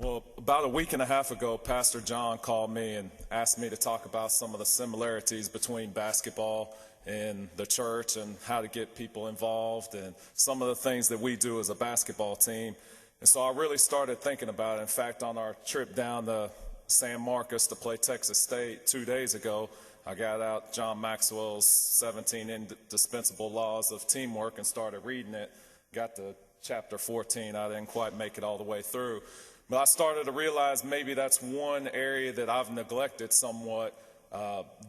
Well, about a week and a half ago, Pastor John called me and asked me to talk about some of the similarities between basketball and the church and how to get people involved and some of the things that we do as a basketball team. And so I really started thinking about it. In fact, on our trip down to San Marcos to play Texas State 2 days ago, I got out John Maxwell's 17 Indispensable Laws of Teamwork and started reading it. Got to chapter 14. I didn't quite make it all the way through. But I started to realize maybe that's one area that I've neglected somewhat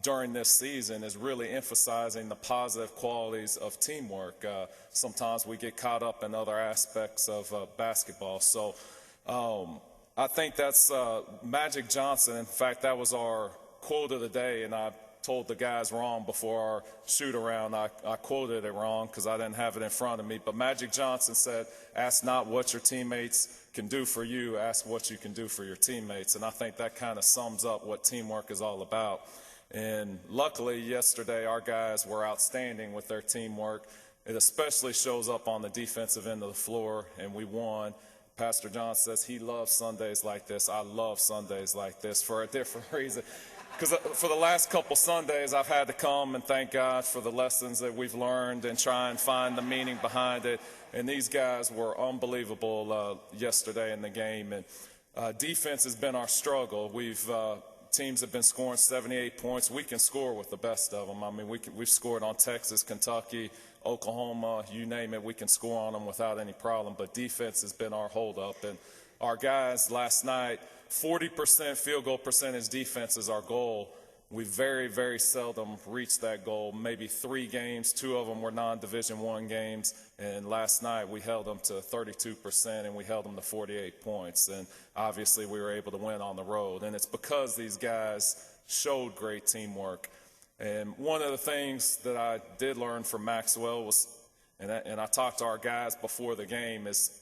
during this season, is really emphasizing the positive qualities of teamwork. Sometimes we get caught up in other aspects of basketball. So I think that's Magic Johnson. In fact, that was our quote of the day, and I told the guys wrong before our shoot-around. I quoted it wrong because I didn't have it in front of me. But Magic Johnson said, "Ask not what your teammates can do for you, ask what you can do for your teammates." And I think that kind of sums up what teamwork is all about. And luckily, yesterday, our guys were outstanding with their teamwork. It especially shows up on the defensive end of the floor, and we won. Pastor John says he loves Sundays like this. I love Sundays like this for a different reason. Because for the last couple Sundays, I've had to come and thank God for the lessons that we've learned and try and find the meaning behind it. And these guys were unbelievable yesterday in the game. And defense has been our struggle. Teams have been scoring 78 points. We can score with the best of them. I mean, we've scored on Texas, Kentucky, Oklahoma, you name it. We can score on them without any problem. But defense has been our holdup. And our guys last night, 40% field goal percentage defense is our goal. We very, very seldom reach that goal. Maybe 3 games, 2 of them were non-Division I games, and last night we held them to 32% and we held them to 48 points. And obviously we were able to win on the road, and it's because these guys showed great teamwork. And one of the things that I did learn from Maxwell was, and I talked to our guys before the game, is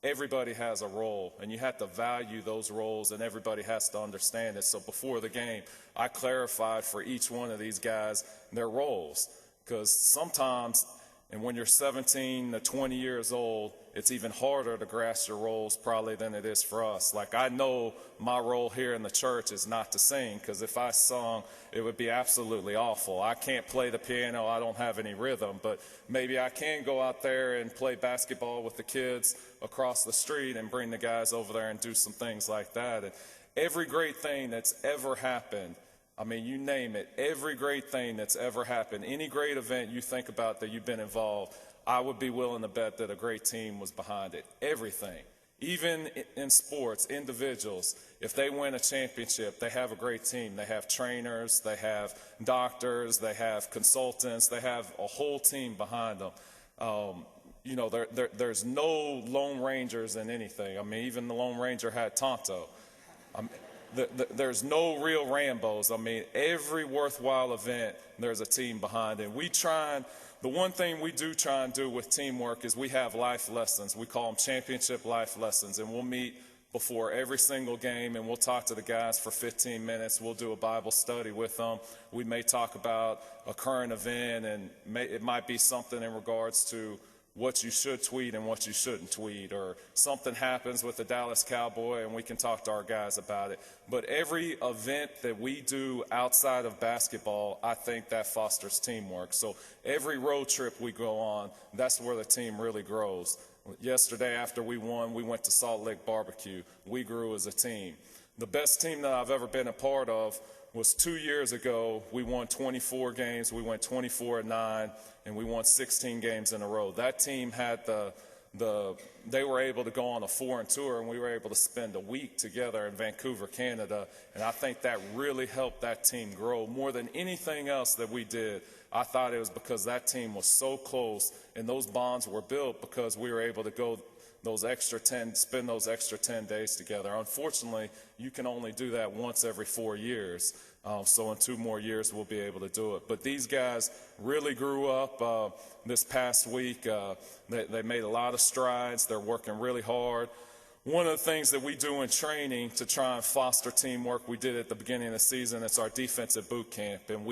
everybody has a role, and you have to value those roles, and everybody has to understand it. So before the game, I clarified for each one of these guys their roles, because sometimes, and when you're 17 to 20 years old, it's even harder to grasp your roles probably than it is for us. Like, I know my role here in the church is not to sing, because if I sung, it would be absolutely awful. I can't play the piano. I don't have any rhythm, but maybe I can go out there and play basketball with the kids across the street and bring the guys over there and do some things like that. And every great thing that's ever happened, I mean, you name it, every great thing that's ever happened, any great event you think about that you've been involved, I would be willing to bet that a great team was behind it. Everything. Even in sports, individuals, if they win a championship, they have a great team. They have trainers, they have doctors, they have consultants, they have a whole team behind them. You know, there's no Lone Rangers in anything. I mean, even the Lone Ranger had Tonto. There's no real Rambos. I mean, every worthwhile event, there's a team behind it. The one thing we do try and do with teamwork is we have life lessons. We call them championship life lessons, and we'll meet before every single game, and we'll talk to the guys for 15 minutes. We'll do a Bible study with them. We may talk about a current event, and it might be something in regards to what you should tweet and what you shouldn't tweet, or something happens with the Dallas Cowboy and we can talk to our guys about it. But every event that we do outside of basketball, I think that fosters teamwork. So every road trip we go on, that's where the team really grows. Yesterday after we won, we went to Salt Lake Barbecue. We grew as a team. The best team that I've ever been a part of was 2 years ago. We won 24 games. We went 24-9, and we won 16 games in a row. That team had they were able to go on a foreign tour, and we were able to spend a week together in Vancouver, Canada. And I think that really helped that team grow more than anything else that we did. I thought it was because that team was so close, and those bonds were built because we were able to go spend those extra 10 days together. Unfortunately, you can only do that once every 4 years. So in 2 more years, we'll be able to do it. But these guys really grew up this past week. They made a lot of strides. They're working really hard. One of the things that we do in training to try and foster teamwork, we did at the beginning of the season, it's our defensive boot camp. And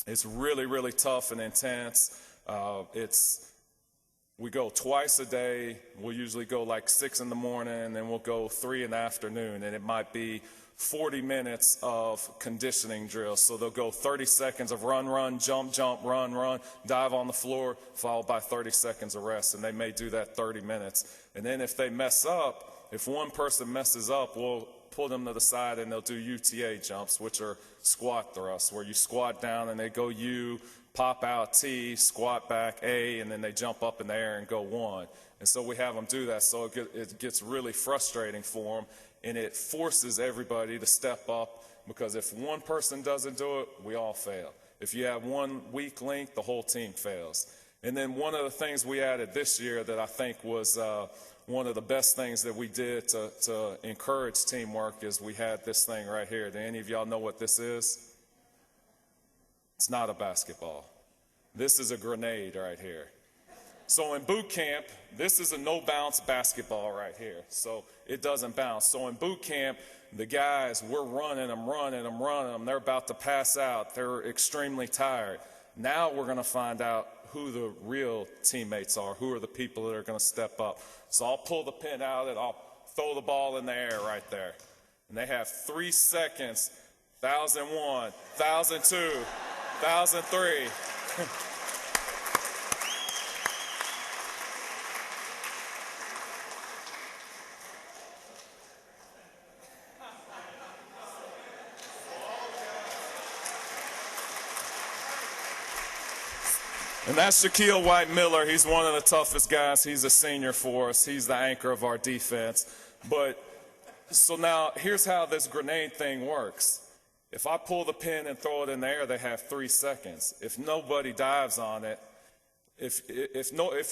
it's really, really tough and intense. We go twice a day. We'll usually go like 6 in the morning, and then we'll go 3 in the afternoon, and it might be 40 minutes of conditioning drills. So they'll go 30 seconds of run, run, jump, jump, run, run, dive on the floor, followed by 30 seconds of rest. And they may do that 30 minutes. And then if they mess up, if one person messes up, we'll pull them to the side and they'll do UTA jumps, which are squat thrusts, where you squat down and they go U, pop out T, squat back A, and then they jump up in the air and go 1. And so we have them do that. So it gets really frustrating for them. And it forces everybody to step up, because if one person doesn't do it, we all fail. If you have one weak link, the whole team fails. And then one of the things we added this year that I think was one of the best things that we did to encourage teamwork is we had this thing right here. Do any of y'all know what this is? It's not a basketball. This is a grenade right here. So in boot camp, this is a no-bounce basketball right here. So it doesn't bounce. So in boot camp, the guys, we're running them. They're about to pass out. They're extremely tired. Now we're going to find out who the real teammates are, who are the people that are going to step up. So I'll pull the pin out and I'll throw the ball in the air right there. And they have 3 seconds, 1,001, 1,002, 1,003. And that's Shaquille White-Miller. He's one of the toughest guys. He's a senior for us. He's the anchor of our defense. But so now here's how this grenade thing works. If I pull the pin and throw it in the air, they have 3 seconds. If nobody dives on it, if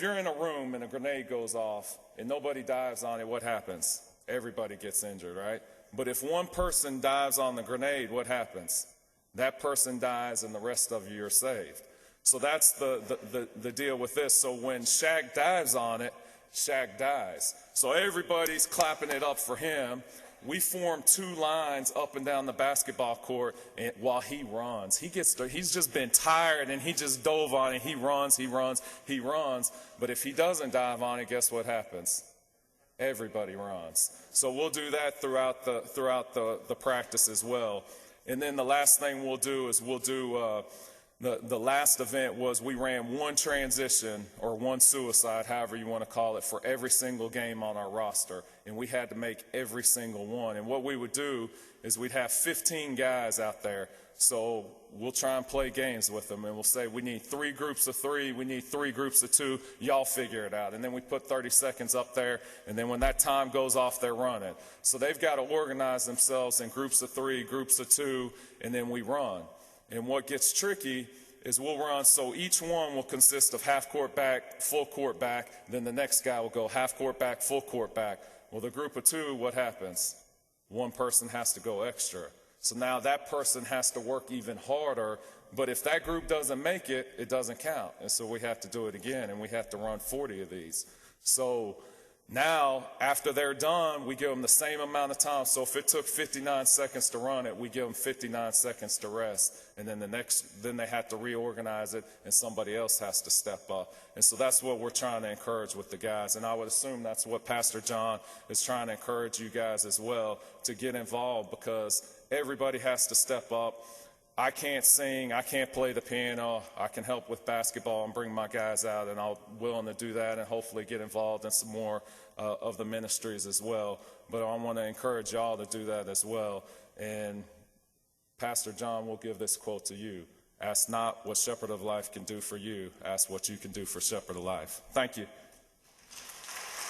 you're in a room and a grenade goes off and nobody dives on it, what happens? Everybody gets injured, right? But if one person dives on the grenade, what happens? That person dies and the rest of you are saved. So that's the deal with this. So when Shaq dives on it, Shaq dies. So everybody's clapping it up for him. We form 2 lines up and down the basketball court while he runs. He's just been tired and he just dove on it. He runs. But if he doesn't dive on it, guess what happens? Everybody runs. So we'll do that throughout the practice as well. And then the last thing we'll do is the last event was we ran 1 transition or 1 suicide, however you want to call it, for every single game on our roster. And we had to make every single one. And what we would do is we'd have 15 guys out there. So we'll try and play games with them. And we'll say, we need 3 groups of 3. We need 3 groups of 2. Y'all figure it out. And then we put 30 seconds up there. And then when that time goes off, they're running. So they've got to organize themselves in groups of 3, groups of 2, and then we run. And what gets tricky is we'll run, so each one will consist of half court back, full court back, then the next guy will go half court back, full court back. Well, the group of 2, what happens? One person has to go extra. So now that person has to work even harder, but if that group doesn't make it, it doesn't count. And so we have to do it again, and we have to run 40 of these. So now, after they're done, we give them the same amount of time. So if it took 59 seconds to run it, we give them 59 seconds to rest. And then then they have to reorganize it, and somebody else has to step up. And so that's what we're trying to encourage with the guys. And I would assume that's what Pastor John is trying to encourage you guys as well, to get involved, because everybody has to step up. I can't sing, I can't play the piano, I can help with basketball and bring my guys out, and I'm willing to do that and hopefully get involved in some more of the ministries as well. But I want to encourage y'all to do that as well. And Pastor John will give this quote to you. Ask not what Shepherd of Life can do for you, ask what you can do for Shepherd of Life. Thank you.